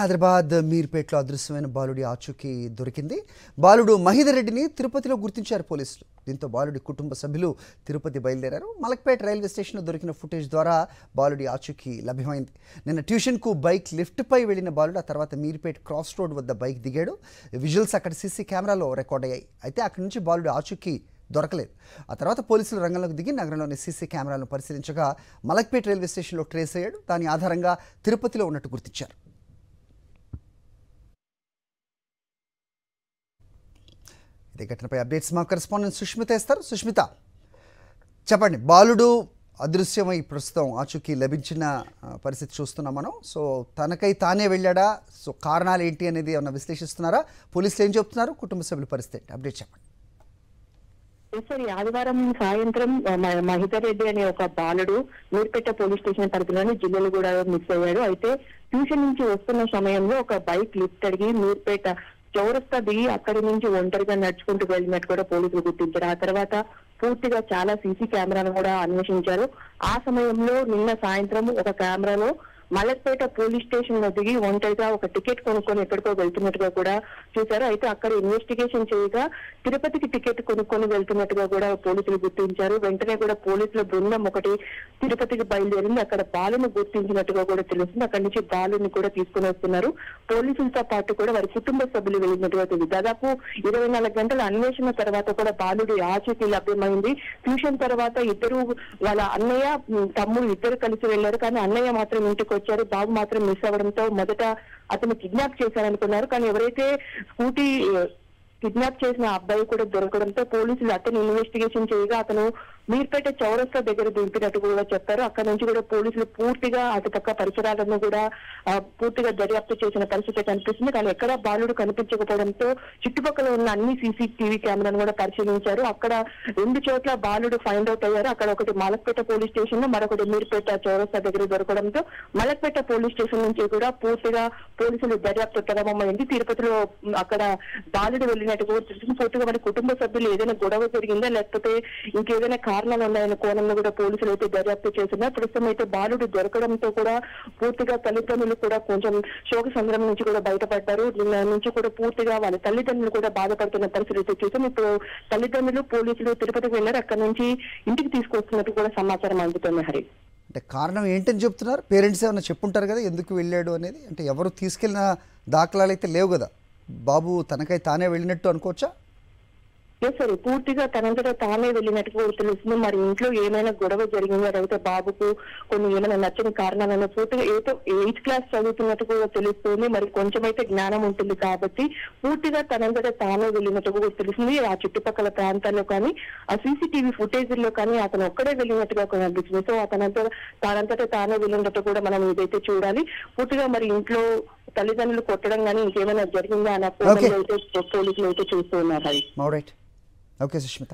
హైదరాబాద్ మీర్పేటలో అదృశ్యమైన బాలుడి ఆచూకీ దొరికింది. బాలుడు మహీధర్ రెడ్డిని తిరుపతిలో గుర్తించారు పోలీసులు. దీంతో బాలుడి కుటుంబ సభ్యులు తిరుపతి బయలుదేరారు. మలక్పేట రైల్వే స్టేషన్లో దొరికిన ఫుటేజ్ ద్వారా బాలుడి ఆచూకీ లభ్యమైంది. నిన్న ట్యూషన్కు బైక్ లిఫ్ట్పై వెళ్లిన బాలుడు ఆ తర్వాత మీర్పేట క్రాస్ రోడ్ వద్ద బైక్ దిగాడు. విజువల్స్ అక్కడ సీసీ కెమెరాలో రికార్డ్ అయ్యాయి. అయితే అక్కడి నుంచి బాలుడి ఆచూకీ దొరకలేదు. ఆ తర్వాత పోలీసులు రంగంలోకి దిగి నగరంలోని సీసీ కెమెరాలను పరిశీలించగా మలక్పేట రైల్వే స్టేషన్లో ట్రేస్ అయ్యాడు. దాని ఆధారంగా తిరుపతిలో ఉన్నట్టు గుర్తించారు. ఇదే ఘటనపై అప్డేట్స్ మా కరెస్పాండెంట్ సుష్మిత ఇస్తారు. సుష్మిత, చెప్పండి. బాలుడు అదృశ్యమై ప్రస్తుతం ఆచూకీ లభించిన పరిస్థితి చూస్తున్నాం మనం. సో తనకై తానే వెళ్ళాడా? సో కారణాలు ఏంటి అనేది ఏమన్నా విశ్లేషిస్తున్నారా? పోలీసులు ఏం చెప్తున్నారు? కుటుంబ సభ్యుల పరిస్థితి అప్డేట్ చెప్పండి. సరే, ఆదివారం సాయంత్రం మహీధర్ రెడ్డి అనే ఒక బాలుడు మీర్పేట పోలీస్ స్టేషన్ పరిధిలోని జిల్లాలు కూడా మిస్ అయ్యాడు. అయితే ట్యూషన్ నుంచి వస్తున్న సమయంలో ఒక బైక్ లిఫ్ట్ అడిగి మీర్పేట చౌరస్తా దిగి అక్కడి నుంచి ఒంటరిగా నడుచుకుంటూ వెళ్ళినట్టు కూడా పోలీసులు గుర్తించారు. ఆ తర్వాత పూర్తిగా చాలా సీసీ కెమెరాను కూడా అన్వేషించారు. ఆ సమయంలో నిన్న సాయంత్రం ఒక కెమెరాలో మలక్పేట పోలీస్ స్టేషన్ లో దిగి ఒంటరిగా ఒక టికెట్ కొనుక్కొని ఎక్కడికో వెళ్తున్నట్టుగా కూడా చూశారు. అయితే అక్కడ ఇన్వెస్టిగేషన్ చేయగా తిరుపతికి టికెట్ కొనుక్కొని వెళ్తున్నట్టుగా కూడా పోలీసులు గుర్తించారు. వెంటనే కూడా పోలీసుల బృందం ఒకటి తిరుపతికి బయలుదేరింది. అక్కడ బాలును గుర్తించినట్టుగా కూడా తెలుస్తుంది. అక్కడి నుంచి బాలుని కూడా తీసుకుని వస్తున్నారు. పోలీసులతో పాటు కూడా వారి కుటుంబ సభ్యులు వెళ్ళినట్టుగా తెలియదు. దాదాపు 24 గంటల అన్వేషణ తర్వాత కూడా బాలుడి ఆచూకీ లభ్యమైంది. ట్యూషన్ తర్వాత ఇద్దరు వాళ్ళ అన్నయ్య తమ్ముడు ఇద్దరు కలిసి వెళ్లారు. కానీ అన్నయ్య మాత్రం ఇంటికి వచ్చారు. బాబు మాత్రం మిస్ అవ్వడంతో మొదట అతను కిడ్నాప్ చేశారనుకున్నారు. కానీ ఎవరైతే స్కూటీ కిడ్నాప్ చేసిన అబ్బాయి కూడా దొరకడంతో పోలీసులు అతను ఇన్వెస్టిగేషన్ చేయగా అతను మీర్పేట చౌరస్తా దగ్గర దింపినట్టు కూడా చెప్పారు. అక్కడ నుంచి కూడా పోలీసులు పూర్తిగా అటుపక్క పరిసరాలను కూడా పూర్తిగా దర్యాప్తు చేసిన పరిస్థితి కనిపిస్తుంది. కానీ ఎక్కడా బాలుడు కనిపించకపోవడంతో చుట్టుపక్కల ఉన్న అన్ని సీసీటీవీ కెమెరాను కూడా పరిశీలించారు. అక్కడ 2 చోట్ల బాలుడు ఫైండ్ అవుట్ అయ్యారు. అక్కడ ఒకటి మలక్పేట పోలీస్ స్టేషన్ లో, మరొకటి మీర్పేట చౌరస్తా దగ్గర దొరకడంతో మలక్పేట పోలీస్ స్టేషన్ నుంచి కూడా పూర్తిగా పోలీసులు దర్యాప్తు ప్రారంభమైంది. తిరుపతిలో అక్కడ బాలుడు వెళ్ళినట్టు కూడా తెలిసింది. పూర్తిగా మరి కుటుంబ సభ్యులు ఏదైనా గొడవ జరిగిందా లేకపోతే ఇంకేదైనా కారణాలు ఉన్నాయన్న కోణంలో కూడా పోలీసులు అయితే దర్యాప్తు చేస్తున్నారు. ప్రస్తుతం అయితే బాలుడు దొరకడంతో కూడా పూర్తిగా తల్లిదండ్రులు కూడా కొంచెం శోక సంద్రం నుంచి కూడా బయటపడ్డారు. నిన్న నుంచి కూడా పూర్తిగా వాళ్ళ తల్లిదండ్రులు కూడా బాధపడుతున్న పరిస్థితి చూసాం. ఇప్పుడు తల్లిదండ్రులు పోలీసులు తిరుపతికి వెళ్ళారు. అక్కడ నుంచి ఇంటికి తీసుకొస్తున్నట్టు కూడా సమాచారం అందుతుంది. హరి, అంటే కారణం ఏంటని చెప్తున్నారు? పేరెంట్స్ ఏమైనా చెప్పుంటారు కదా ఎందుకు వెళ్ళాడు అనేది. అంటే ఎవరు తీసుకెళ్లిన దాఖలాలు అయితే లేవు కదా. బాబు తనకై తానే వెళ్ళినట్టు అనుకోవచ్చా? సరే, పూర్తిగా తనంతటా తానే వెళ్ళినట్టు కూడా తెలుస్తుంది. మరి ఇంట్లో ఏమైనా గొడవ జరిగిందా లేకపోతే బాబుకు కొన్ని ఏమైనా నచ్చని కారణాలను పూర్తిగా 8th క్లాస్ చదువుతున్నట్టు కూడా తెలుస్తుంది. మరి కొంచెం అయితే జ్ఞానం ఉంటుంది కాబట్టి పూర్తిగా తనంతటా తానే వెళ్ళినట్టు కూడా తెలుస్తుంది. ఆ చుట్టుపక్కల ప్రాంతాల్లో కానీ ఆ సీసీటీవీ ఫుటేజ్ లో కానీ అతను ఒక్కడే వెళ్ళినట్టుగా కూడా అనిపిస్తుంది. సో తనంతటా తానే వెళ్ళినట్టు కూడా మనం ఇదైతే చూడాలి. పూర్తిగా మరి ఇంట్లో తల్లిదండ్రులు కొట్టడం కానీ ఇంకేమైనా జరిగిందా అన్న కోణంలో అయితే పోలీసులు అయితే చూస్తూ ఉన్నారు. ఓకే సుష్మిత.